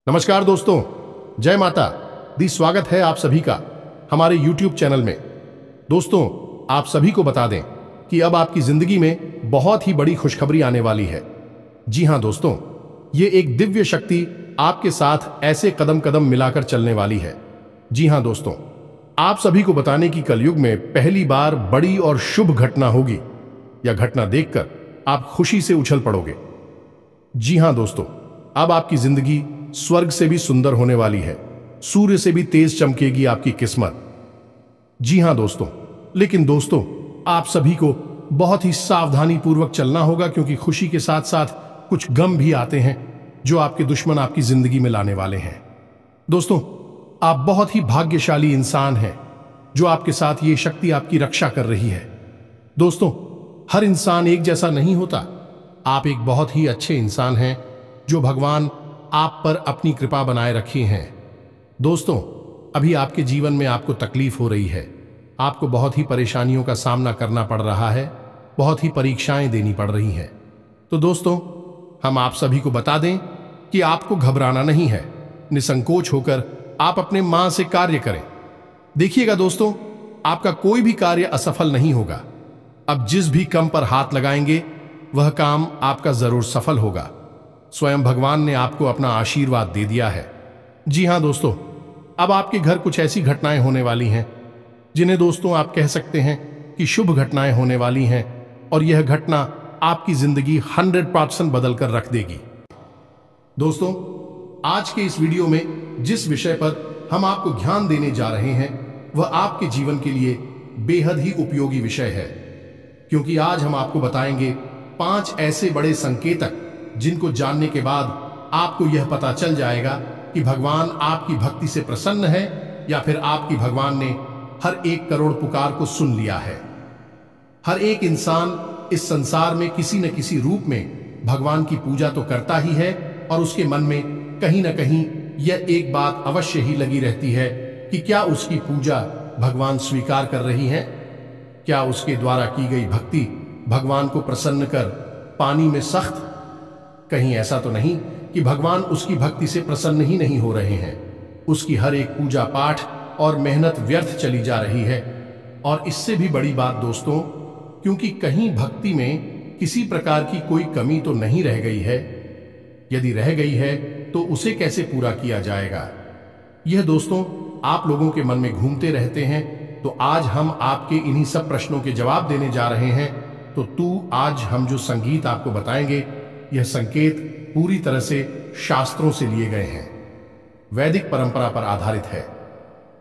नमस्कार दोस्तों, जय माता दी। स्वागत है आप सभी का हमारे YouTube चैनल में। दोस्तों, आप सभी को बता दें कि अब आपकी जिंदगी में बहुत ही बड़ी खुशखबरी आने वाली है। जी हां दोस्तों, ये एक दिव्य शक्ति आपके साथ ऐसे कदम कदम मिलाकर चलने वाली है। जी हां दोस्तों, आप सभी को बताने की कलयुग में पहली बार बड़ी और शुभ घटना होगी। यह घटना देखकर आप खुशी से उछल पड़ोगे। जी हां दोस्तों, अब आपकी जिंदगी स्वर्ग से भी सुंदर होने वाली है। सूर्य से भी तेज चमकेगी आपकी किस्मत। जी हां दोस्तों, लेकिन दोस्तों आप सभी को बहुत ही सावधानी पूर्वक चलना होगा, क्योंकि खुशी के साथ साथ कुछ गम भी आते हैं जो आपके दुश्मन आपकी जिंदगी में लाने वाले हैं। दोस्तों, आप बहुत ही भाग्यशाली इंसान हैं जो आपके साथ ये शक्ति आपकी रक्षा कर रही है। दोस्तों, हर इंसान एक जैसा नहीं होता। आप एक बहुत ही अच्छे इंसान हैं जो भगवान आप पर अपनी कृपा बनाए रखे हैं। दोस्तों, अभी आपके जीवन में आपको तकलीफ हो रही है। आपको बहुत ही परेशानियों का सामना करना पड़ रहा है, बहुत ही परीक्षाएं देनी पड़ रही हैं। तो दोस्तों, हम आप सभी को बता दें कि आपको घबराना नहीं है। निसंकोच होकर आप अपने मां से कार्य करें। देखिएगा दोस्तों, आपका कोई भी कार्य असफल नहीं होगा। अब जिस भी काम पर हाथ लगाएंगे वह काम आपका जरूर सफल होगा। स्वयं भगवान ने आपको अपना आशीर्वाद दे दिया है। जी हां दोस्तों, अब आपके घर कुछ ऐसी घटनाएं होने वाली हैं जिन्हें दोस्तों आप कह सकते हैं कि शुभ घटनाएं होने वाली हैं, और यह घटना आपकी जिंदगी 100% बदल कर रख देगी। दोस्तों, आज के इस वीडियो में जिस विषय पर हम आपको ध्यान देने जा रहे हैं वह आपके जीवन के लिए बेहद ही उपयोगी विषय है, क्योंकि आज हम आपको बताएंगे 5 ऐसे बड़े संकेतक जिनको जानने के बाद आपको यह पता चल जाएगा कि भगवान आपकी भक्ति से प्रसन्न है या फिर आपकी भगवान ने हर 1 करोड़ पुकार को सुन लिया है। हर एक इंसान इस संसार में किसी न किसी रूप में भगवान की पूजा तो करता ही है, और उसके मन में कहीं न कहीं यह एक बात अवश्य ही लगी रहती है कि क्या उसकी पूजा भगवान स्वीकार कर रही है, क्या उसके द्वारा की गई भक्ति भगवान को प्रसन्न कर पानी में सख्त। कहीं ऐसा तो नहीं कि भगवान उसकी भक्ति से प्रसन्न ही नहीं हो रहे हैं। उसकी हर एक पूजा पाठ और मेहनत व्यर्थ चली जा रही है। और इससे भी बड़ी बात दोस्तों, क्योंकि कहीं भक्ति में किसी प्रकार की कोई कमी तो नहीं रह गई है। यदि रह गई है तो उसे कैसे पूरा किया जाएगा, यह दोस्तों आप लोगों के मन में घूमते रहते हैं। तो आज हम आपके इन्हीं सब प्रश्नों के जवाब देने जा रहे हैं। तो आज हम जो संगीत आपको बताएंगे, यह संकेत पूरी तरह से शास्त्रों से लिए गए हैं, वैदिक परंपरा पर आधारित है।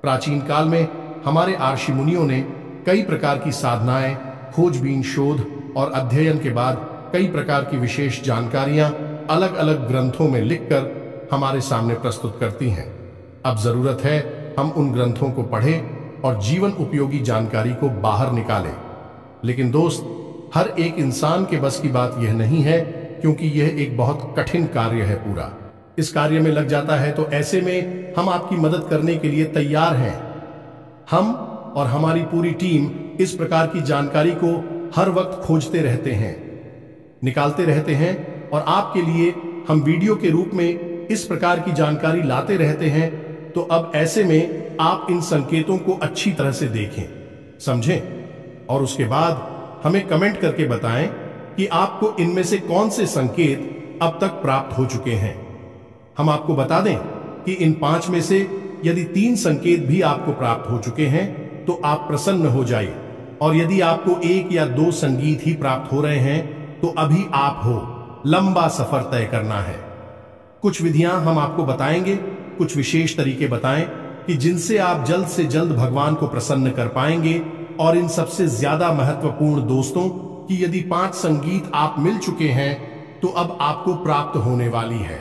प्राचीन काल में हमारे ऋषि मुनियों ने कई प्रकार की साधनाएं, खोजबीन, शोध और अध्ययन के बाद कई प्रकार की विशेष जानकारियां अलग अलग ग्रंथों में लिखकर हमारे सामने प्रस्तुत करती हैं। अब जरूरत है हम उन ग्रंथों को पढ़ें और जीवन उपयोगी जानकारी को बाहर निकालें। लेकिन दोस्त, हर एक इंसान के बस की बात यह नहीं है, क्योंकि यह एक बहुत कठिन कार्य है। पूरा इस कार्य में लग जाता है, तो ऐसे में हम आपकी मदद करने के लिए तैयार हैं। हम और हमारी पूरी टीम इस प्रकार की जानकारी को हर वक्त खोजते रहते हैं, निकालते रहते हैं, और आपके लिए हम वीडियो के रूप में इस प्रकार की जानकारी लाते रहते हैं। तो अब ऐसे में आप इन संकेतों को अच्छी तरह से देखें, समझें, और उसके बाद हमें कमेंट करके बताएं कि आपको इनमें से कौन से संकेत अब तक प्राप्त हो चुके हैं। हम आपको बता दें कि इन 5 में से यदि 3 संकेत भी आपको प्राप्त हो चुके हैं तो आप प्रसन्न हो जाइए, और यदि आपको 1 या 2 संगीत ही प्राप्त हो रहे हैं तो अभी आप हो, लंबा सफर तय करना है। कुछ विधियां हम आपको बताएंगे, कुछ विशेष तरीके बताएं कि जिनसे आप जल्द से जल्द भगवान को प्रसन्न कर पाएंगे। और इन सबसे ज्यादा महत्वपूर्ण दोस्तों कि यदि 5 संगीत आप मिल चुके हैं तो अब आपको प्राप्त होने वाली है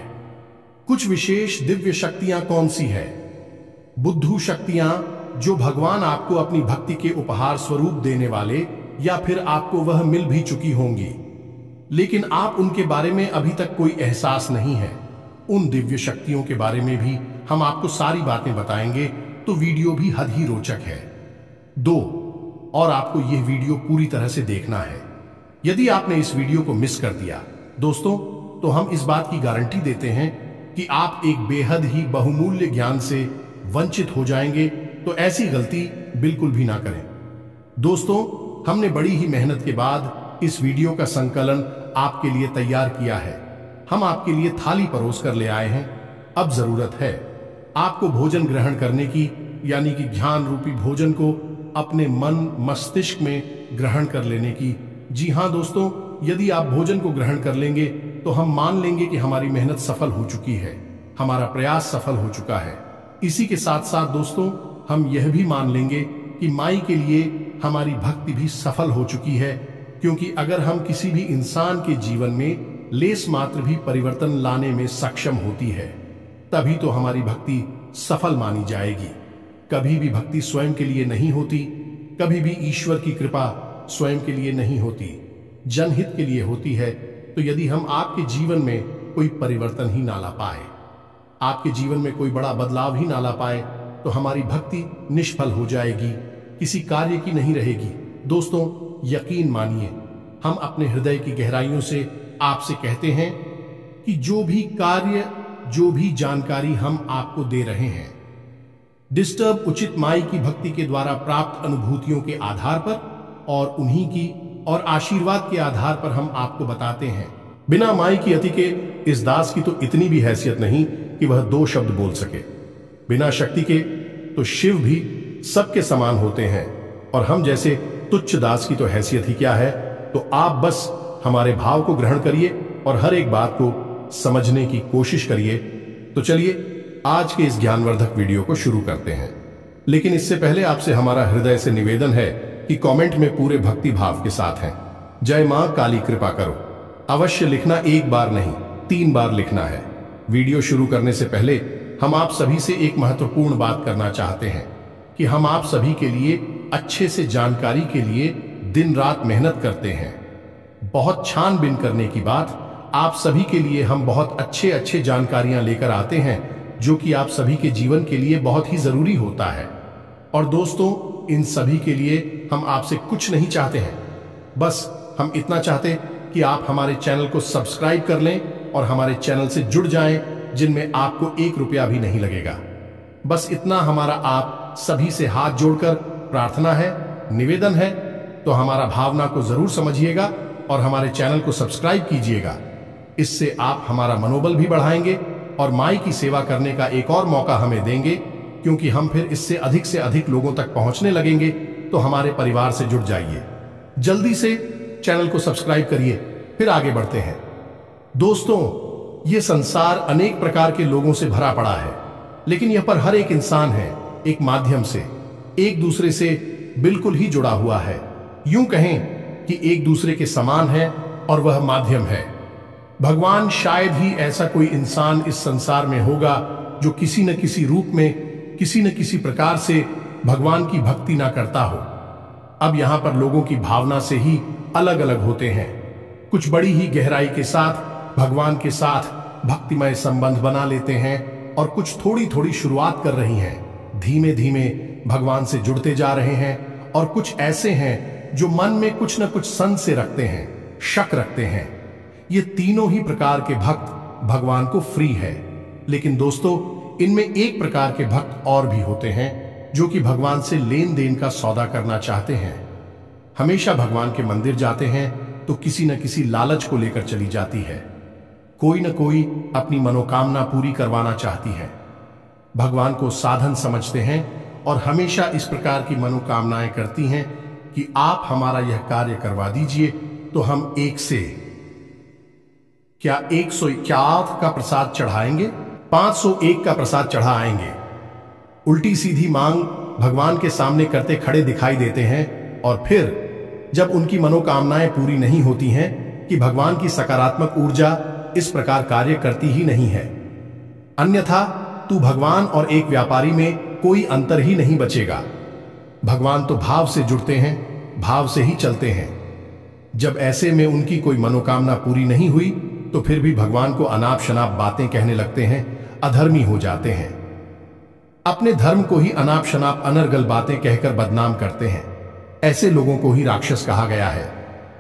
कुछ विशेष दिव्य शक्तियां। कौन सी है? बुद्धू शक्तियां, जो भगवान आपको अपनी भक्ति के उपहार स्वरूप देने वाले, या फिर आपको वह मिल भी चुकी होंगी लेकिन आप उनके बारे में अभी तक कोई एहसास नहीं है। उन दिव्य शक्तियों के बारे में भी हम आपको सारी बातें बताएंगे, तो वीडियो भी हद ही रोचक है। 2, और आपको यह वीडियो पूरी तरह से देखना है। यदि आपने इस वीडियो को मिस कर दिया दोस्तों, तो हम इस बात की गारंटी देते हैं कि आप एक बेहद ही बहुमूल्य ज्ञान से वंचित हो जाएंगे, तो ऐसी गलती बिल्कुल भी ना करें। दोस्तों, हमने बड़ी ही मेहनत के बाद इस वीडियो का संकलन आपके लिए तैयार किया है। हम आपके लिए थाली परोस कर ले आए हैं। अब जरूरत है आपको भोजन ग्रहण करने की, यानी कि ज्ञान रूपी भोजन को अपने मन मस्तिष्क में ग्रहण कर लेने की। जी हाँ दोस्तों, यदि आप भोजन को ग्रहण कर लेंगे तो हम मान लेंगे कि हमारी मेहनत सफल हो चुकी है, हमारा प्रयास सफल हो चुका है। इसी के साथ साथ दोस्तों, हम यह भी मान लेंगे कि माई के लिए हमारी भक्ति भी सफल हो चुकी है, क्योंकि अगर हम किसी भी इंसान के जीवन में लेस मात्र भी परिवर्तन लाने में सक्षम होती है, तभी तो हमारी भक्ति सफल मानी जाएगी। कभी भी भक्ति स्वयं के लिए नहीं होती, कभी भी ईश्वर की कृपा स्वयं के लिए नहीं होती, जनहित के लिए होती है। तो यदि हम आपके जीवन में कोई परिवर्तन ही ना ला पाए, आपके जीवन में कोई बड़ा बदलाव ही ना ला पाए, तो हमारी भक्ति निष्फल हो जाएगी, किसी कार्य की नहीं रहेगी। दोस्तों, यकीन मानिए, हम अपने हृदय की गहराइयों से आपसे कहते हैं कि जो भी कार्य, जो भी जानकारी हम आपको दे रहे हैं, डिस्टर्ब उचित माई की भक्ति के द्वारा प्राप्त अनुभूतियों के आधार पर और उन्हीं की और आशीर्वाद के आधार पर हम आपको बताते हैं। बिना माई की अति के इस दास की तो इतनी भी हैसियत नहीं कि वह 2 शब्द बोल सके। बिना शक्ति के तो शिव भी सबके समान होते हैं, और हम जैसे तुच्छ दास की तो हैसियत ही क्या है। तो आप बस हमारे भाव को ग्रहण करिए और हर एक बात को समझने की कोशिश करिए। तो चलिए आज के इस ज्ञानवर्धक वीडियो को शुरू करते हैं। लेकिन इससे पहले आपसे हमारा हृदय से निवेदन है कि कमेंट में पूरे भक्ति भाव के साथ हैं, जय मां काली कृपा करो, अवश्य लिखना। 1 बार नहीं, 3 बार लिखना है। वीडियो शुरू करने से पहले हम आप सभी से एक महत्वपूर्ण बात करना चाहते हैं कि हम आप सभी के लिए अच्छे से जानकारी के लिए दिन रात मेहनत करते हैं। बहुत छानबीन करने की बात, आप सभी के लिए हम बहुत अच्छे जानकारियां लेकर आते हैं, जो कि आप सभी के जीवन के लिए बहुत ही जरूरी होता है। और दोस्तों, इन सभी के लिए हम आपसे कुछ नहीं चाहते हैं, बस हम इतना चाहते कि आप हमारे चैनल को सब्सक्राइब कर लें और हमारे चैनल से जुड़ जाएं, जिनमें आपको 1 रुपया भी नहीं लगेगा। बस इतना हमारा आप सभी से हाथ जोड़कर प्रार्थना है, निवेदन है। तो हमारा भावना को जरूर समझिएगा और हमारे चैनल को सब्सक्राइब कीजिएगा। इससे आप हमारा मनोबल भी बढ़ाएंगे और माई की सेवा करने का एक और मौका हमें देंगे, क्योंकि हम फिर इससे अधिक लोगों तक पहुंचने लगेंगे। तो हमारे परिवार से जुड़ जाइए, जल्दी से चैनल को सब्सक्राइब करिए, फिर आगे बढ़ते हैं। दोस्तों, ये संसार अनेक प्रकार के लोगों से भरा पड़ा है, लेकिन यह पर हर एक इंसान है एक माध्यम से, एक दूसरे से बिल्कुल ही जुड़ा हुआ है। यूं कहें कि एक दूसरे के समान है और वह माध्यम है। भगवान शायद ही ऐसा कोई इंसान इस संसार में होगा जो किसी न किसी रूप में, किसी न किसी प्रकार से भगवान की भक्ति ना करता हो। अब यहां पर लोगों की भावना से ही अलग अलग होते हैं। कुछ बड़ी ही गहराई के साथ भगवान के साथ भक्तिमय संबंध बना लेते हैं, और कुछ थोड़ी शुरुआत कर रही हैं, धीमे धीमे भगवान से जुड़ते जा रहे हैं। और कुछ ऐसे हैं जो मन में कुछ न कुछ संशय रखते हैं, शक रखते हैं। ये तीनों ही प्रकार के भक्त भगवान को फ्री है। लेकिन दोस्तों, इनमें एक प्रकार के भक्त और भी होते हैं जो कि भगवान से लेन देन का सौदा करना चाहते हैं। हमेशा भगवान के मंदिर जाते हैं तो किसी न किसी लालच को लेकर चली जाती है। कोई न कोई अपनी मनोकामना पूरी करवाना चाहती है। भगवान को साधन समझते हैं और हमेशा इस प्रकार की मनोकामनाएं करती हैं कि आप हमारा यह कार्य करवा दीजिए तो हम एक से क्या 151 का प्रसाद चढ़ाएंगे, 501 का प्रसाद चढ़ा आएंगे। उल्टी सीधी मांग भगवान के सामने करते खड़े दिखाई देते हैं, और फिर जब उनकी मनोकामनाएं पूरी नहीं होती हैं कि भगवान की सकारात्मक ऊर्जा इस प्रकार कार्य करती ही नहीं है। अन्यथा तू भगवान और एक व्यापारी में कोई अंतर ही नहीं बचेगा। भगवान तो भाव से जुड़ते हैं, भाव से ही चलते हैं। जब ऐसे में उनकी कोई मनोकामना पूरी नहीं हुई तो फिर भी भगवान को अनाप शनाप बातें कहने लगते हैं, अधर्मी हो जाते हैं। अपने धर्म को ही अनाप शनाप अनर्गल बातें कहकर बदनाम करते हैं। ऐसे लोगों को ही राक्षस कहा गया है।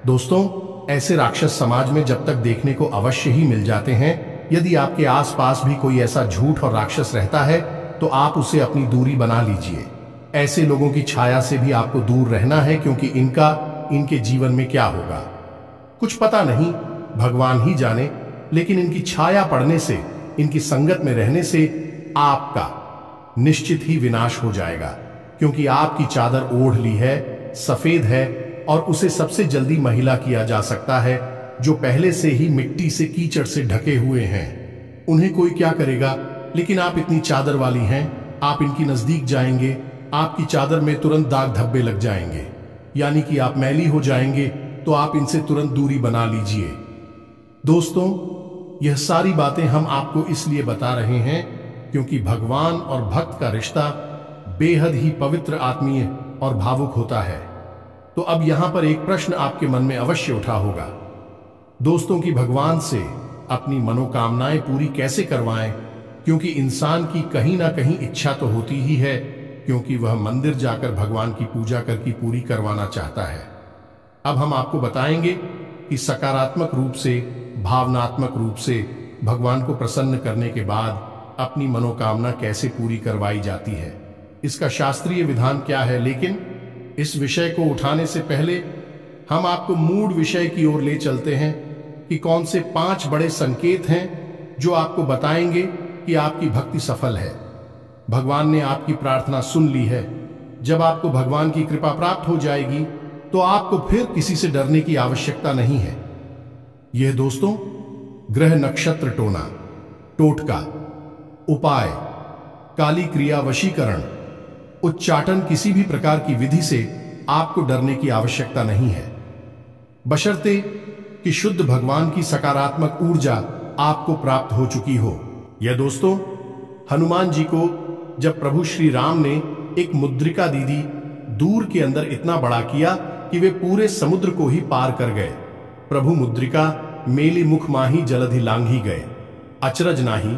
दोस्तों, ऐसे राक्षस समाज में जब तक देखने को अवश्य ही मिल जाते हैं, यदि आपके आसपास भी कोई ऐसा झूठ और राक्षस रहता है तो आप उसे अपनी दूरी बना लीजिए। ऐसे लोगों की छाया से भी आपको दूर रहना है, क्योंकि इनके जीवन में क्या होगा कुछ पता नहीं, भगवान ही जाने। लेकिन इनकी छाया पड़ने से, इनकी संगत में रहने से आपका निश्चित ही विनाश हो जाएगा, क्योंकि आपकी चादर ओढ़ ली है, सफेद है, और उसे सबसे जल्दी महिला किया जा सकता है जो पहले से ही मिट्टी से, कीचड़ से ढके हुए हैं। उन्हें कोई क्या करेगा, लेकिन आप इतनी चादर वाली हैं, आप इनकी नजदीक जाएंगे, आपकी चादर में तुरंत दाग धब्बे लग जाएंगे, यानी कि आप मैली हो जाएंगे। तो आप इनसे तुरंत दूरी बना लीजिए। दोस्तों, यह सारी बातें हम आपको इसलिए बता रहे हैं क्योंकि भगवान और भक्त का रिश्ता बेहद ही पवित्र, आत्मीय और भावुक होता है। तो अब यहां पर एक प्रश्न आपके मन में अवश्य उठा होगा, दोस्तों, कि भगवान से अपनी मनोकामनाएं पूरी कैसे करवाएं, क्योंकि इंसान की कहीं ना कहीं इच्छा तो होती ही है, क्योंकि वह मंदिर जाकर भगवान की पूजा करके पूरी करवाना चाहता है। अब हम आपको बताएंगे कि सकारात्मक रूप से, भावनात्मक रूप से भगवान को प्रसन्न करने के बाद अपनी मनोकामना कैसे पूरी करवाई जाती है, इसका शास्त्रीय विधान क्या है। लेकिन इस विषय को उठाने से पहले हम आपको मूल विषय की ओर ले चलते हैं कि कौन से 5 बड़े संकेत हैं जो आपको बताएंगे कि आपकी भक्ति सफल है, भगवान ने आपकी प्रार्थना सुन ली है। जब आपको भगवान की कृपा प्राप्त हो जाएगी तो आपको फिर किसी से डरने की आवश्यकता नहीं है। यह दोस्तों, ग्रह नक्षत्र टोना, टोटका, उपाय, काली क्रिया, वशीकरण, उच्चाटन, किसी भी प्रकार की विधि से आपको डरने की आवश्यकता नहीं है, बशर्ते कि शुद्ध भगवान की सकारात्मक ऊर्जा आपको प्राप्त हो चुकी हो। यह दोस्तों, हनुमान जी को जब प्रभु श्री राम ने एक मुद्रिका दीदी दूर के अंदर इतना बड़ा किया कि वे पूरे समुद्र को ही पार कर गए। प्रभु मुद्रिका मेली मुख माही जलधि लांघी गए, अचरज नाही।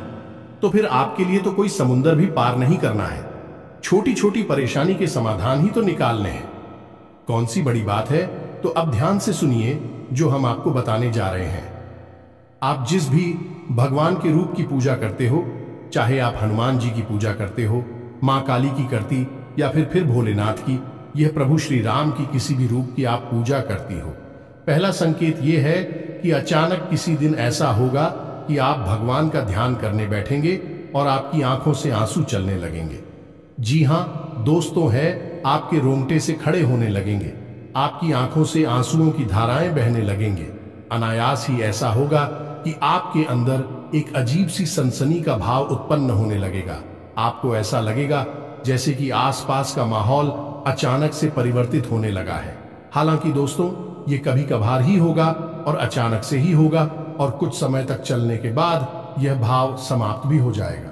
तो फिर आपके लिए तो कोई समुद्र भी पार नहीं करना है, छोटी छोटी परेशानी के समाधान ही तो निकालने हैं। कौन सी बड़ी बात है? तो अब ध्यान से सुनिए जो हम आपको बताने जा रहे हैं। आप जिस भी भगवान के रूप की पूजा करते हो, चाहे आप हनुमान जी की पूजा करते हो, मां काली की करती, या फिर भोलेनाथ की, यह प्रभु श्री राम की किसी भी रूप की आप पूजा करती हो, पहला संकेत यह है कि अचानक किसी दिन ऐसा होगा कि आप भगवान का ध्यान करने बैठेंगे और आपकी आंखों से आंसू चलने लगेंगे। जी हां दोस्तों, है, आपके रोंगटे से खड़े होने लगेंगे, आपकी आंखों से आंसुओं की धाराएं बहने लगेंगे। अनायास ही ऐसा होगा कि आपके अंदर एक अजीब सी सनसनी का भाव उत्पन्न होने लगेगा। आपको ऐसा लगेगा जैसे कि आसपास का माहौल अचानक से परिवर्तित होने लगा है। हालांकि दोस्तों, ये कभी कभार ही होगा और अचानक से ही होगा, और कुछ समय तक चलने के बाद यह भाव समाप्त भी हो जाएगा।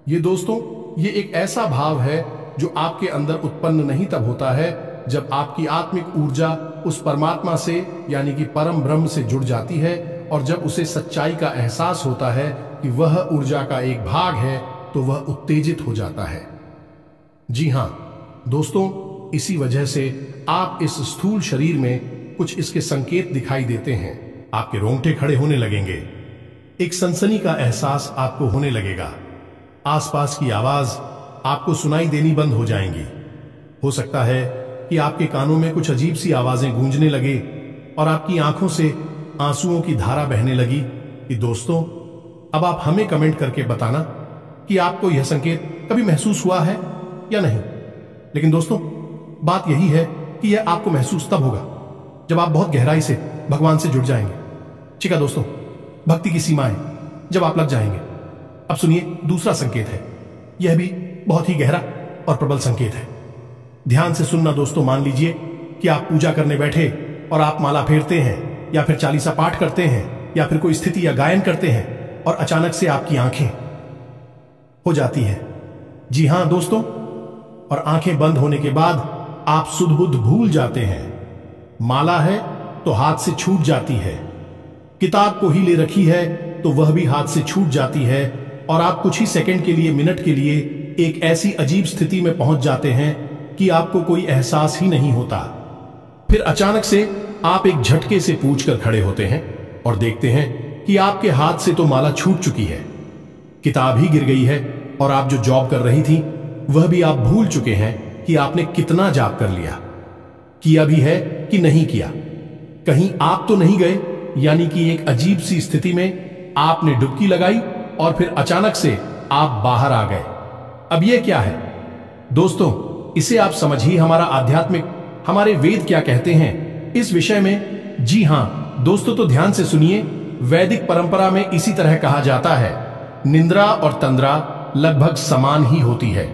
ये दोस्तों, ये एक ऐसा भाव है जो आपके अंदर उत्पन्न नहीं तब होता है जब आपकी आत्मिक ऊर्जा उस परमात्मा से, यानी कि परम ब्रह्म से जुड़ जाती है, और जब उसे सच्चाई का एहसास होता है कि वह ऊर्जा का एक भाग है, तो वह उत्तेजित हो जाता है। जी हां दोस्तों, इसी वजह से आप इस स्थूल शरीर में कुछ इसके संकेत दिखाई देते हैं। आपके रोंगटे खड़े होने लगेंगे, एक सनसनी का एहसास आपको होने लगेगा, आसपास की आवाज आपको सुनाई देनी बंद हो जाएंगी। हो सकता है कि आपके कानों में कुछ अजीब सी आवाजें गूंजने लगे और आपकी आंखों से आंसुओं की धारा बहने लगी। कि दोस्तों, अब आप हमें कमेंट करके बताना कि आपको यह संकेत कभी महसूस हुआ है या नहीं। लेकिन दोस्तों, बात यही है कि यह आपको महसूस तब होगा जब आप बहुत गहराई से भगवान से जुड़ जाएंगे। ठीक है दोस्तों, भक्ति की सीमाएं जब आप लग जाएंगे। अब सुनिए दूसरा संकेत है, यह भी बहुत ही गहरा और प्रबल संकेत है। ध्यान से सुनना दोस्तों। मान लीजिए कि आप पूजा करने बैठे और आप माला फेरते हैं, या फिर चालीसा पाठ करते हैं, या फिर कोई स्थिति या गायन करते हैं, और अचानक से आपकी आंखें हो जाती है। जी हां दोस्तों, और आंखें बंद होने के बाद आप सुध बुध भूल जाते हैं। माला है तो हाथ से छूट जाती है, किताब को ही ले रखी है तो वह भी हाथ से छूट जाती है, और आप कुछ ही सेकंड के लिए, मिनट के लिए एक ऐसी अजीब स्थिति में पहुंच जाते हैं कि आपको कोई एहसास ही नहीं होता। फिर अचानक से आप एक झटके से पूछ कर खड़े होते हैं और देखते हैं कि आपके हाथ से तो माला छूट चुकी है, किताब ही गिर गई है, और आप जो जॉब कर रही थी वह भी आप भूल चुके हैं कि आपने कितना जाप कर लिया, किया भी है कि नहीं किया। कहीं आप तो नहीं गए, यानी कि एक अजीब सी स्थिति में आपने डुबकी लगाई और फिर अचानक से आप बाहर आ गए। अब यह क्या है दोस्तों, इसे आप समझिए। हमारा आध्यात्मिक, हमारे वेद क्या कहते हैं इस विषय में। जी हां दोस्तों, तो ध्यान से सुनिए। वैदिक परंपरा में इसी तरह कहा जाता है, निंद्रा और तंद्रा लगभग समान ही होती है,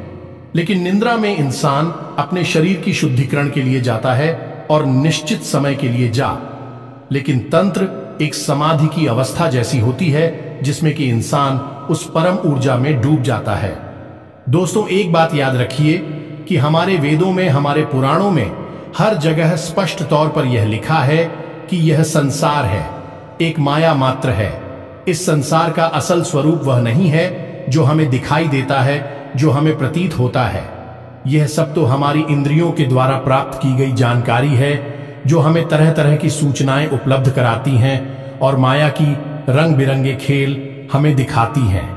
लेकिन निंद्रा में इंसान अपने शरीर की शुद्धिकरण के लिए जाता है और निश्चित समय के लिए जा, लेकिन तंत्र एक समाधि की अवस्था जैसी होती है जिसमें कि इंसान उस परम ऊर्जा में डूब जाता है। दोस्तों एक बात याद रखिए कि हमारे वेदों में, हमारे पुराणों में हर जगह स्पष्ट तौर पर यह लिखा है कि यह संसार है, एक माया मात्र है। इस संसार का असल स्वरूप वह नहीं है जो हमें दिखाई देता है, जो हमें प्रतीत होता है। यह सब तो हमारी इंद्रियों के द्वारा प्राप्त की गई जानकारी है, जो हमें तरह तरह की सूचनाएं उपलब्ध कराती हैं और माया की रंग बिरंगे खेल हमें दिखाती हैं।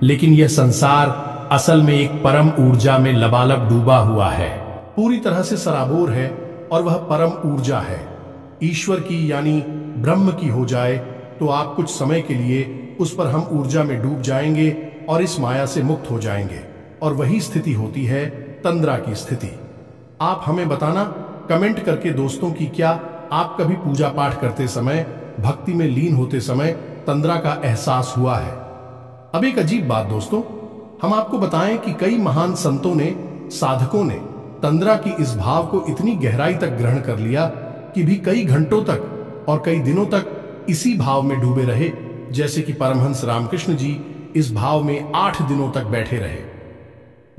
लेकिन यह संसार असल में एक परम ऊर्जा में लबालब डूबा हुआ है, पूरी तरह से सराबोर है, और वह परम ऊर्जा है ईश्वर की, यानी ब्रह्म की हो जाए तो आप कुछ समय के लिए उस पर हम ऊर्जा में डूब जाएंगे और इस माया से मुक्त हो जाएंगे, और वही स्थिति होती है तंद्रा की स्थिति। आप हमें बताना कमेंट करके दोस्तों कि क्या आप कभी पूजा पाठ करते समय, भक्ति में लीन होते समय तंद्रा का एहसास हुआ है। अब एक अजीब बात दोस्तों, हम आपको बताएं कि कई महान संतों ने, साधकों ने तंद्रा की इस भाव को इतनी गहराई तक ग्रहण कर लिया कि भी कई घंटों तक और कई दिनों तक इसी भाव में डूबे रहे। जैसे कि परमहंस रामकृष्ण जी इस भाव में 8 दिनों तक बैठे रहे,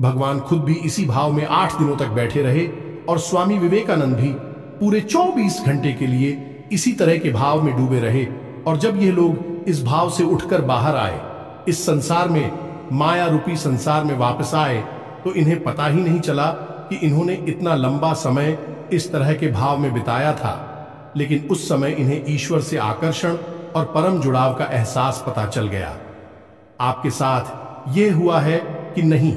भगवान खुद भी इसी भाव में 8 दिनों तक बैठे रहे, और स्वामी विवेकानंद भी पूरे 24 घंटे के लिए इसी तरह के भाव में डूबे रहे। और जब ये लोग इस भाव से उठकर बाहर आए, इस संसार में, माया रूपी संसार में वापस आए, तो इन्हें पता ही नहीं चला कि इन्होंने इतना लंबा समय इस तरह के भाव में बिताया था। लेकिन उस समय इन्हें ईश्वर से आकर्षण और परम जुड़ाव का एहसास पता चल गया। आपके साथ ये हुआ है कि नहीं,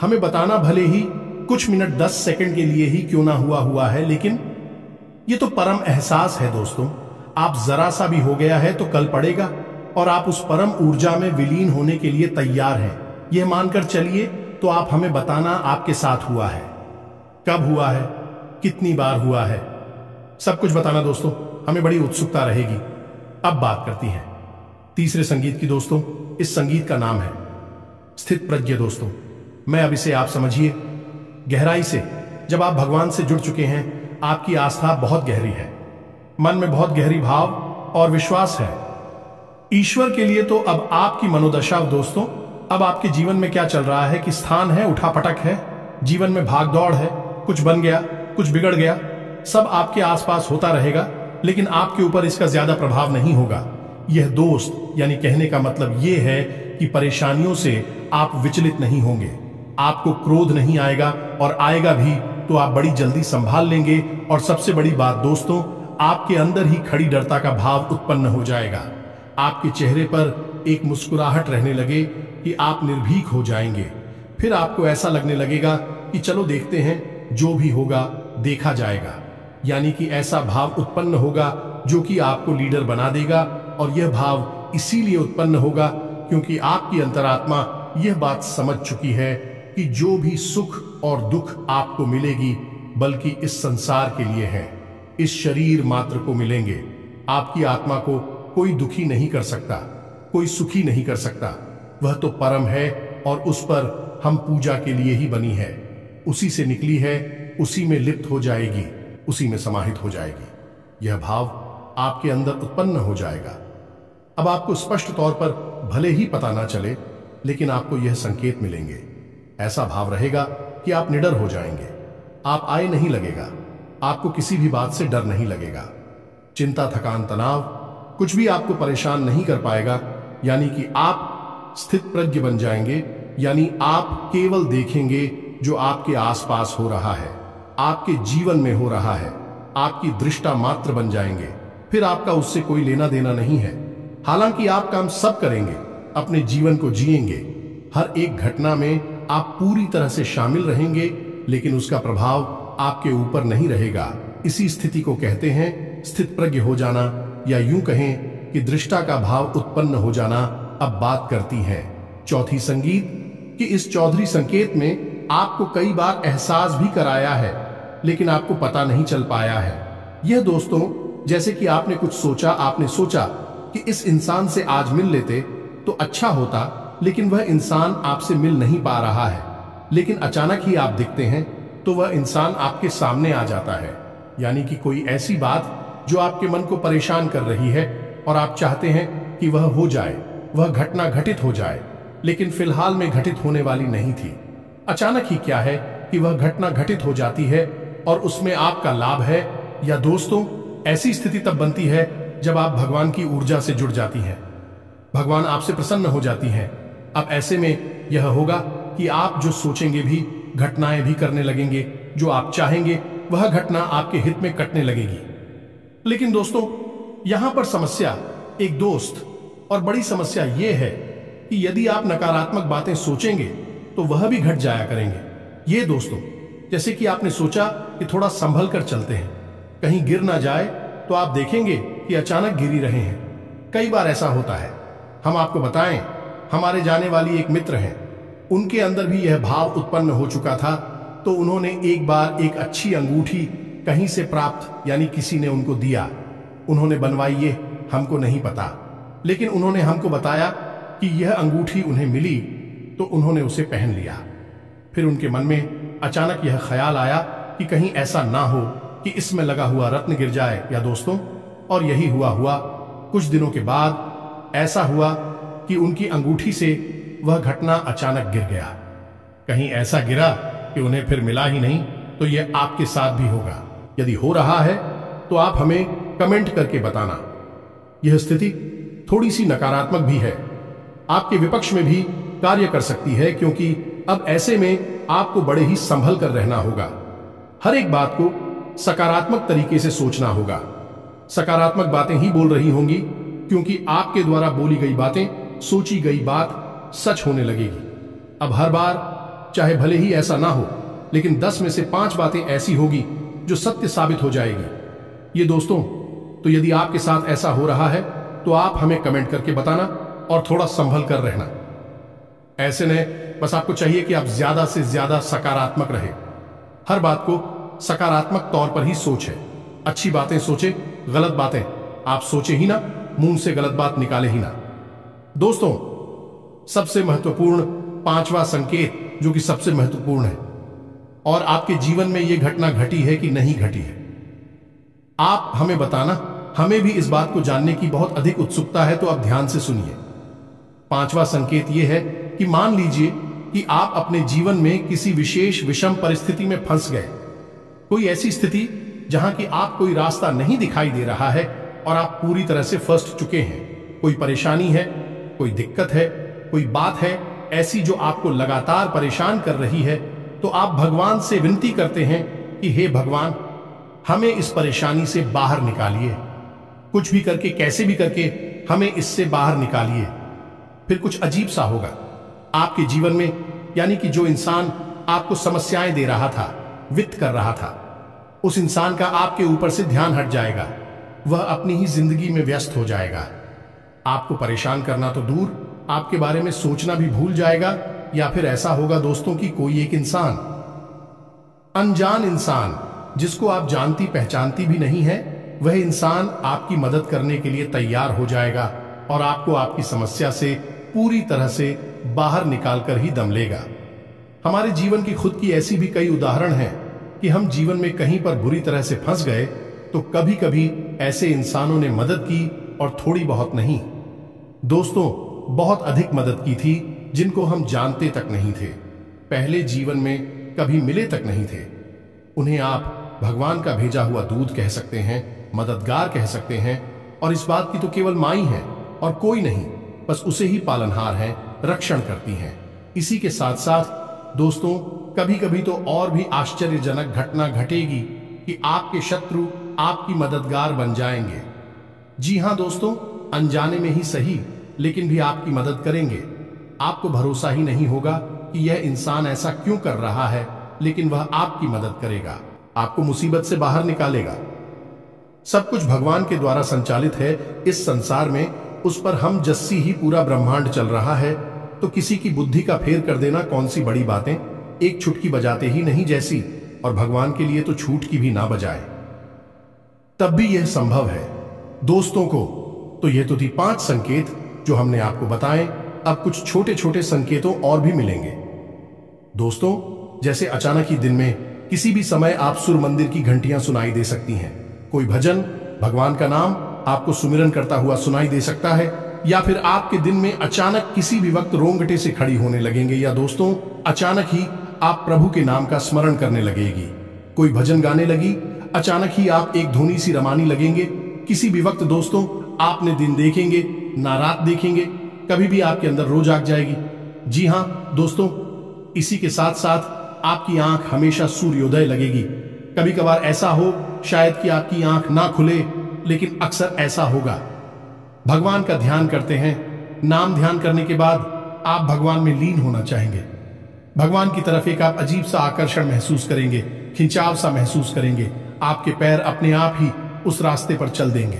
हमें बताना भले ही कुछ मिनट 10 सेकंड के लिए ही क्यों ना हुआ है, लेकिन ये तो परम एहसास है दोस्तों। आप जरा सा भी हो गया है तो कल पड़ेगा, और आप उस परम ऊर्जा में विलीन होने के लिए तैयार हैं। यह मानकर चलिए, तो आप हमें बताना आपके साथ हुआ है, कब हुआ है, कितनी बार हुआ है, सब कुछ बताना दोस्तों, हमें बड़ी उत्सुकता रहेगी। अब बात करती हैं तीसरे संगीत की दोस्तों। इस संगीत का नाम है स्थित प्रज्ञ दोस्तों। मैं अब इसे आप समझिए गहराई से। जब आप भगवान से जुड़ चुके हैं, आपकी आस्था बहुत गहरी है, मन में बहुत गहरी भाव और विश्वास है ईश्वर के लिए। तो अब आपकी मनोदशा दोस्तों, अब आपके जीवन में क्या चल रहा है कि स्थान है, उठापटक है, जीवन में भाग दौड़ है, कुछ बन गया, कुछ बिगड़ गया, सब आपके आसपास होता रहेगा, लेकिन आपके ऊपर इसका ज्यादा प्रभाव नहीं होगा। यह दोस्त, यानी कहने का मतलब यह है कि परेशानियों से आप विचलित नहीं होंगे, आपको क्रोध नहीं आएगा, और आएगा भी तो आप बड़ी जल्दी संभाल लेंगे। और सबसे बड़ी बात दोस्तों, आपके अंदर ही खड़ी डरता का भाव उत्पन्न हो जाएगा। आपके चेहरे पर एक मुस्कुराहट रहने लगे कि आप निर्भीक हो जाएंगे। फिर आपको ऐसा लगने लगेगा कि चलो देखते हैं, जो भी होगा देखा जाएगा। यानी कि ऐसा भाव उत्पन्न होगा जो कि आपको लीडर बना देगा। और यह भाव इसीलिए उत्पन्न होगा क्योंकि आपकी अंतरात्मा यह बात समझ चुकी है कि जो भी सुख और दुख आपको मिलेगी, बल्कि इस संसार के लिए है, इस शरीर मात्र को मिलेंगे। आपकी आत्मा को कोई दुखी नहीं कर सकता, कोई सुखी नहीं कर सकता। वह तो परम है, और उस पर हम पूजा के लिए ही बनी है, उसी से निकली है, उसी में लिप्त हो जाएगी, उसी में समाहित हो जाएगी। यह भाव आपके अंदर उत्पन्न हो जाएगा। अब आपको स्पष्ट तौर पर भले ही पता ना चले, लेकिन आपको यह संकेत मिलेंगे। ऐसा भाव रहेगा कि आप निडर हो जाएंगे, आप आए नहीं लगेगा, आपको किसी भी बात से डर नहीं लगेगा। चिंता, थकान, तनाव कुछ भी आपको परेशान नहीं कर पाएगा। यानी कि आप स्थित प्रज्ञ बन जाएंगे, यानी आप केवल देखेंगे जो आपके आसपास हो रहा है, आपके जीवन में हो रहा है, आपकी दृष्टा मात्र बन जाएंगे। फिर आपका उससे कोई लेना देना नहीं है। हालांकि आप काम सब करेंगे, अपने जीवन को जिएंगे, हर एक घटना में आप पूरी तरह से शामिल रहेंगे, लेकिन उसका प्रभाव आपके ऊपर नहीं रहेगा। इसी स्थिति को कहते हैं स्थित प्रज्ञ हो जाना, या यूं कहें कि दृष्टा का भाव उत्पन्न हो जाना। अब बात करती है चौथी संगीत कि इस चौधरी संकेत में आपको कई बार एहसास भी कराया है, लेकिन आपको पता नहीं चल पाया है। यह दोस्तों जैसे कि आपने कुछ सोचा, आपने सोचा कि इस इंसान से आज मिल लेते तो अच्छा होता, लेकिन वह इंसान आपसे मिल नहीं पा रहा है। लेकिन अचानक ही आप दिखते हैं तो वह इंसान आपके सामने आ जाता है। यानी कि कोई ऐसी बात जो आपके मन को परेशान कर रही है और आप चाहते हैं कि वह हो जाए, वह घटना घटित हो जाए, लेकिन फिलहाल में घटित होने वाली नहीं थी। अचानक ही क्या है कि वह घटना घटित हो जाती है और उसमें आपका लाभ है। या दोस्तों ऐसी स्थिति तब बनती है जब आप भगवान की ऊर्जा से जुड़ जाती हैं, भगवान आपसे प्रसन्न हो जाती हैं। अब ऐसे में यह होगा कि आप जो सोचेंगे भी, घटनाएं भी करने लगेंगे, जो आप चाहेंगे वह घटना आपके हित में कटने लगेगी। लेकिन दोस्तों यहां पर समस्या एक दोस्त और बड़ी समस्या यह है कि यदि आप नकारात्मक बातें सोचेंगे तो वह भी घट जाया करेंगे। ये दोस्तों जैसे कि आपने सोचा कि थोड़ा संभल कर चलते हैं, कहीं गिर ना जाए, तो आप देखेंगे कि अचानक गिर ही रहे हैं। कई बार ऐसा होता है। हम आपको बताएं, हमारे जाने वाली एक मित्र हैं, उनके अंदर भी यह भाव उत्पन्न हो चुका था। तो उन्होंने एक बार एक अच्छी अंगूठी कहीं से प्राप्त, यानी किसी ने उनको दिया, उन्होंने बनवाई, ये हमको नहीं पता, लेकिन उन्होंने हमको बताया कि यह अंगूठी उन्हें मिली तो उन्होंने उसे पहन लिया। फिर उनके मन में अचानक यह ख्याल आया कि कहीं ऐसा ना हो कि इसमें लगा हुआ रत्न गिर जाए। या दोस्तों और यही हुआ कुछ दिनों के बाद ऐसा हुआ कि उनकी अंगूठी से वह घटना अचानक गिर गया। कहीं ऐसा गिरा कि उन्हें फिर मिला ही नहीं। तो यह आपके साथ भी होगा। यदि हो रहा है तो आप हमें कमेंट करके बताना। यह स्थिति थोड़ी सी नकारात्मक भी है, आपके विपक्ष में भी कार्य कर सकती है, क्योंकि अब ऐसे में आपको बड़े ही संभल कर रहना होगा। हर एक बात को सकारात्मक तरीके से सोचना होगा। सकारात्मक बातें ही बोल रही होंगी, क्योंकि आपके द्वारा बोली गई बातें, सोची गई बात सच होने लगेगी। अब हर बार चाहे भले ही ऐसा ना हो, लेकिन 10 में से 5 बातें ऐसी होगी जो सत्य साबित हो जाएगी। ये दोस्तों तो यदि आपके साथ ऐसा हो रहा है तो आप हमें कमेंट करके बताना और थोड़ा संभल कर रहना। ऐसे ने बस आपको चाहिए कि आप ज्यादा से ज्यादा सकारात्मक रहे। हर बात को सकारात्मक तौर पर ही सोचे। अच्छी बातें सोचे, गलत बातें आप सोचे ही ना, मुंह से गलत बात निकाले ही ना। दोस्तों सबसे महत्वपूर्ण 5वां संकेत, जो कि सबसे महत्वपूर्ण है, और आपके जीवन में यह घटना घटी है कि नहीं घटी है, आप हमें बताना। हमें भी इस बात को जानने की बहुत अधिक उत्सुकता है, तो अब ध्यान से सुनिए। 5वां संकेत यह है कि मान लीजिए कि आप अपने जीवन में किसी विशेष विषम परिस्थिति में फंस गए। कोई ऐसी स्थिति जहां कि आप कोई रास्ता नहीं दिखाई दे रहा है और आप पूरी तरह से फंस चुके हैं। कोई परेशानी है, कोई दिक्कत है, कोई बात है ऐसी जो आपको लगातार परेशान कर रही है, तो आप भगवान से विनती करते हैं कि हे भगवान, हमें इस परेशानी से बाहर निकालिए। कुछ भी करके, कैसे भी करके हमें इससे बाहर निकालिए। फिर कुछ अजीब सा होगा आपके जीवन में, यानी कि जो इंसान आपको समस्याएं दे रहा था, वित्त कर रहा था, उस इंसान का आपके ऊपर से ध्यान हट जाएगा। वह अपनी ही जिंदगी में व्यस्त हो जाएगा। आपको परेशान करना तो दूर, आपके बारे में सोचना भी भूल जाएगा। या फिर ऐसा होगा दोस्तों कि कोई एक इंसान, अनजान इंसान, जिसको आप जानती पहचानती भी नहीं है, वह इंसान आपकी मदद करने के लिए तैयार हो जाएगा और आपको आपकी समस्या से पूरी तरह से बाहर निकालकर ही दम लेगा। हमारे जीवन की खुद की ऐसी भी कई उदाहरण हैं कि हम जीवन में कहीं पर बुरी तरह से फंस गए तो कभी कभी ऐसे इंसानों ने मदद की, और थोड़ी बहुत नहीं दोस्तों, बहुत अधिक मदद की थी, जिनको हम जानते तक नहीं थे, पहले जीवन में कभी मिले तक नहीं थे। उन्हें आप भगवान का भेजा हुआ दूत कह सकते हैं, मददगार कह सकते हैं, और इस बात की तो केवल मां ही है और कोई नहीं, बस उसे ही पालनहार है, रक्षण करती हैं। इसी के साथ साथ दोस्तों कभी कभी तो और भी आश्चर्यजनक घटना घटेगी कि आपके शत्रु आपकी मददगार बन जाएंगे। जी हां दोस्तों, अनजाने में ही सही, लेकिन भी आपकी मदद करेंगे। आपको भरोसा ही नहीं होगा कि यह इंसान ऐसा क्यों कर रहा है, लेकिन वह आपकी मदद करेगा, आपको मुसीबत से बाहर निकालेगा। सब कुछ भगवान के द्वारा संचालित है इस संसार में, उस पर हम जस्सी ही पूरा ब्रह्मांड चल रहा है, तो किसी की बुद्धि का फेर कर देना कौन सी बड़ी बातें, एक छुटकी बजाते ही नहीं जैसी, और भगवान के लिए तो छूट की भी ना बजाए तब भी यह संभव है। दोस्तों को तो ये तो थी 5 संकेत जो हमने आपको बताए। अब कुछ छोटे छोटे संकेतों और भी मिलेंगे। दोस्तों, जैसे अचानक ही दिन में किसी भी समय आप सुर मंदिर की घंटियां सुनाई दे सकती हैं, कोई भजन, भगवान का नाम आपको सुमिरन करता हुआ सुनाई दे सकता है, या फिर आपके दिन में अचानक किसी भी वक्त रोंगटे से खड़ी होने लगेंगे, या दोस्तों अचानक ही आप प्रभु के नाम का स्मरण करने लगेगी, कोई भजन गाने लगी, अचानक ही आप एक धुनी सी रमानी लगेंगे। किसी भी वक्त दोस्तों आपने दिन देखेंगे ना रात देखेंगे, कभी भी आपके अंदर रोज आग जाएगी। जी हां दोस्तों, इसी के साथ साथ आपकी आंख हमेशा सूर्योदय लगेगी। कभी कभार ऐसा हो शायद कि आपकी आंख ना खुले, लेकिन अक्सर ऐसा होगा। भगवान का ध्यान करते हैं, नाम ध्यान करने के बाद आप भगवान में लीन होना चाहेंगे। भगवान की तरफ एक आप अजीब सा आकर्षण महसूस करेंगे, खिंचाव सा महसूस करेंगे, आपके पैर अपने आप ही उस रास्ते पर चल देंगे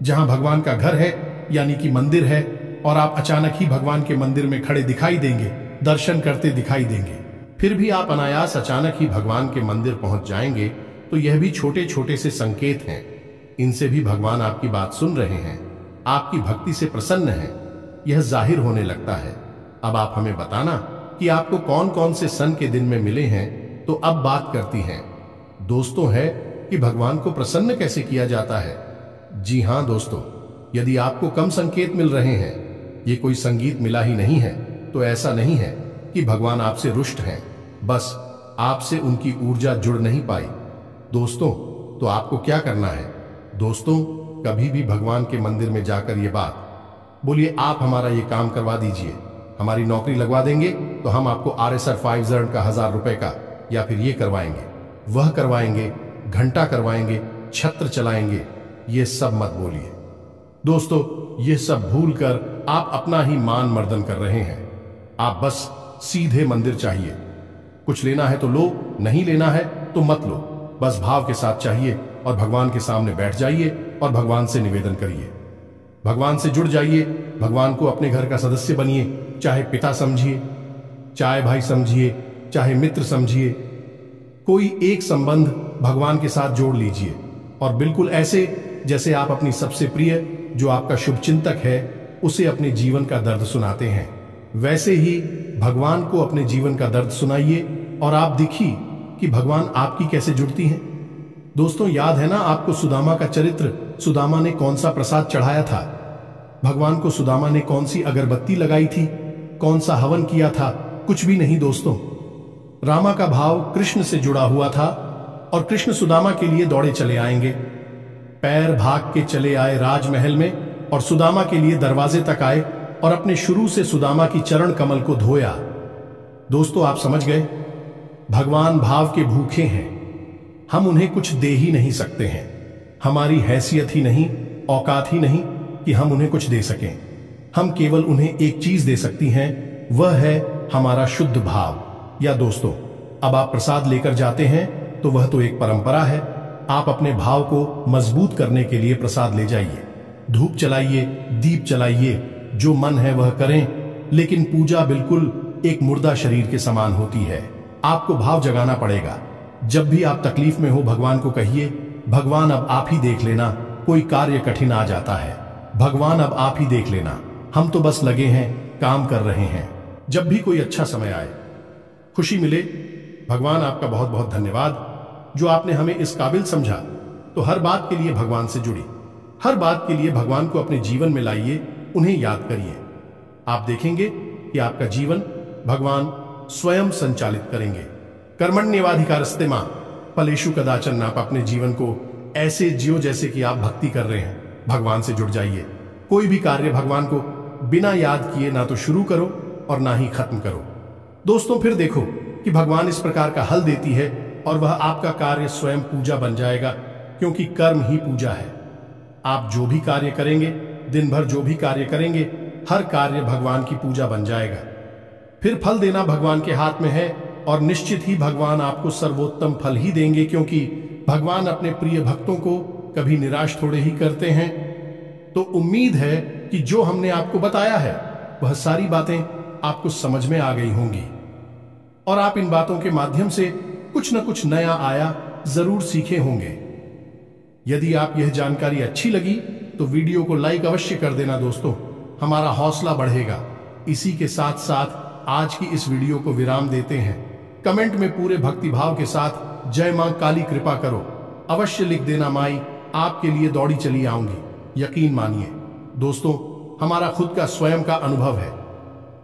जहां भगवान का घर है, यानी कि मंदिर है, और आप अचानक ही भगवान के मंदिर में खड़े दिखाई देंगे, दर्शन करते दिखाई देंगे। फिर भी आप अनायास अचानक ही भगवान के मंदिर पहुंच जाएंगे, तो यह भी छोटे छोटे से संकेत हैं। इनसे भी भगवान आपकी बात सुन रहे हैं, आपकी भक्ति से प्रसन्न है, यह जाहिर होने लगता है। अब आप हमें बताना कि आपको कौन कौन से सन के दिन में मिले हैं। तो अब बात करती हैं दोस्तों है कि भगवान को प्रसन्न कैसे किया जाता है। जी हां दोस्तों, यदि आपको कम संकेत मिल रहे हैं, ये कोई संगीत मिला ही नहीं है, तो ऐसा नहीं है कि भगवान आपसे रुष्ट हैं, बस आपसे उनकी ऊर्जा जुड़ नहीं पाई। दोस्तों, तो आपको क्या करना है? दोस्तों, कभी भी भगवान के मंदिर में जाकर ये बात बोलिए, आप हमारा ये काम करवा दीजिए, हमारी नौकरी लगवा देंगे, तो हम आपको RSR 5 का 1000 रुपए का, या फिर ये करवाएंगे, वह करवाएंगे, घंटा करवाएंगे, छत्र चलाएंगे, ये सब मत बोलिए। दोस्तों, ये सब भूलकर आप अपना ही मान मर्दन कर रहे हैं। आप बस सीधे मंदिर चाहिए, कुछ लेना है तो लो, नहीं लेना है तो मत लो, बस भाव के साथ चाहिए, और भगवान के सामने बैठ जाइए और भगवान से निवेदन करिए। भगवान से जुड़ जाइए, भगवान को अपने घर का सदस्य बनिए, चाहे पिता समझिए, चाहे भाई समझिए, चाहे मित्र समझिए, कोई एक संबंध भगवान के साथ जोड़ लीजिए, और बिल्कुल ऐसे जैसे आप अपनी सबसे प्रिय, जो आपका शुभचिंतक है, उसे अपने जीवन का दर्द सुनाते हैं, वैसे ही भगवान को अपने जीवन का दर्द सुनाइए, और आप देखिए कि भगवान आपकी कैसे जुड़ती हैं। दोस्तों, याद है ना आपको सुदामा का चरित्र? सुदामा ने कौन सा प्रसाद चढ़ाया था भगवान को? सुदामा ने कौन सी अगरबत्ती लगाई थी? कौन सा हवन किया था? कुछ भी नहीं दोस्तों। रामा का भाव कृष्ण से जुड़ा हुआ था, और कृष्ण सुदामा के लिए दौड़े चले आएंगे। पैर भाग के चले आए राजमहल में, और सुदामा के लिए दरवाजे तक आए, और अपने शुरू से सुदामा की चरण कमल को धोया। दोस्तों, आप समझ गए, भगवान भाव के भूखे हैं, हम उन्हें कुछ दे ही नहीं सकते हैं। हमारी हैसियत ही नहीं, औकात ही नहीं कि हम उन्हें कुछ दे सकें। हम केवल उन्हें एक चीज दे सकती हैं, वह है हमारा शुद्ध भाव। या दोस्तों, अब आप प्रसाद लेकर जाते हैं तो वह तो एक परंपरा है, आप अपने भाव को मजबूत करने के लिए प्रसाद ले जाइए, धूप चलाइए, दीप चलाइए, जो मन है वह करें, लेकिन पूजा बिल्कुल एक मुर्दा शरीर के समान होती है। आपको भाव जगाना पड़ेगा। जब भी आप तकलीफ में हो, भगवान को कहिए, भगवान अब आप ही देख लेना, कोई कार्य कठिन आ जाता है, भगवान अब आप ही देख लेना, हम तो बस लगे हैं, काम कर रहे हैं। जब भी कोई अच्छा समय आए, खुशी मिले, भगवान आपका बहुत बहुत धन्यवाद जो आपने हमें इस काबिल समझा। तो हर बात के लिए भगवान से जुड़ी, हर बात के लिए भगवान को अपने जीवन में लाइए, उन्हें याद करिए। आप देखेंगे कि आपका जीवन भगवान स्वयं संचालित करेंगे। कर्मण्येवाधिकारस्ते मां फलेषु कदाचन। आप अपने जीवन को ऐसे जियो जैसे कि आप भक्ति कर रहे हैं। भगवान से जुड़ जाइए। कोई भी कार्य भगवान को बिना याद किए ना तो शुरू करो और ना ही खत्म करो। दोस्तों, फिर देखो कि भगवान इस प्रकार का हल देती है, और वह आपका कार्य स्वयं पूजा बन जाएगा, क्योंकि कर्म ही पूजा है। आप जो भी कार्य करेंगे दिन भर जो भी कार्य करेंगे हर कार्य भगवान की पूजा बन जाएगा। फिर फल देना भगवान के हाथ में है और निश्चित ही भगवान आपको सर्वोत्तम फल ही देंगे, क्योंकि भगवान अपने प्रिय भक्तों को कभी निराश थोड़े ही करते हैं। तो उम्मीद है कि जो हमने आपको बताया है वह सारी बातें आपको समझ में आ गई होंगी और आप इन बातों के माध्यम से कुछ न कुछ नया आया जरूर सीखे होंगे। यदि आप यह जानकारी अच्छी लगी तो वीडियो को लाइक अवश्य कर देना दोस्तों, हमारा हौसला बढ़ेगा। इसी के साथ साथ आज की इस वीडियो को विराम देते हैं। कमेंट में पूरे भक्तिभाव के साथ जय मां काली कृपा करो अवश्य लिख देना। माई आपके लिए दौड़ी चली आऊंगी, यकीन मानिए दोस्तों, हमारा खुद का स्वयं का अनुभव है।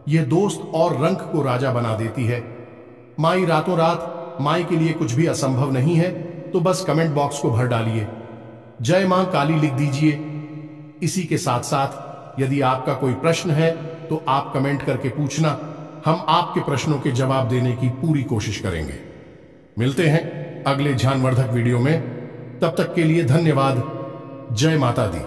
यह दोस्त और रंक को राजा बना देती है। माई रातों रात, माई के लिए कुछ भी असंभव नहीं है, तो बस कमेंट बॉक्स को भर डालिए, जय मां काली लिख दीजिए। इसी के साथ साथ यदि आपका कोई प्रश्न है तो आप कमेंट करके पूछना, हम आपके प्रश्नों के जवाब देने की पूरी कोशिश करेंगे। मिलते हैं अगले ज्ञानवर्धक वीडियो में, तब तक के लिए धन्यवाद। जय माता दी।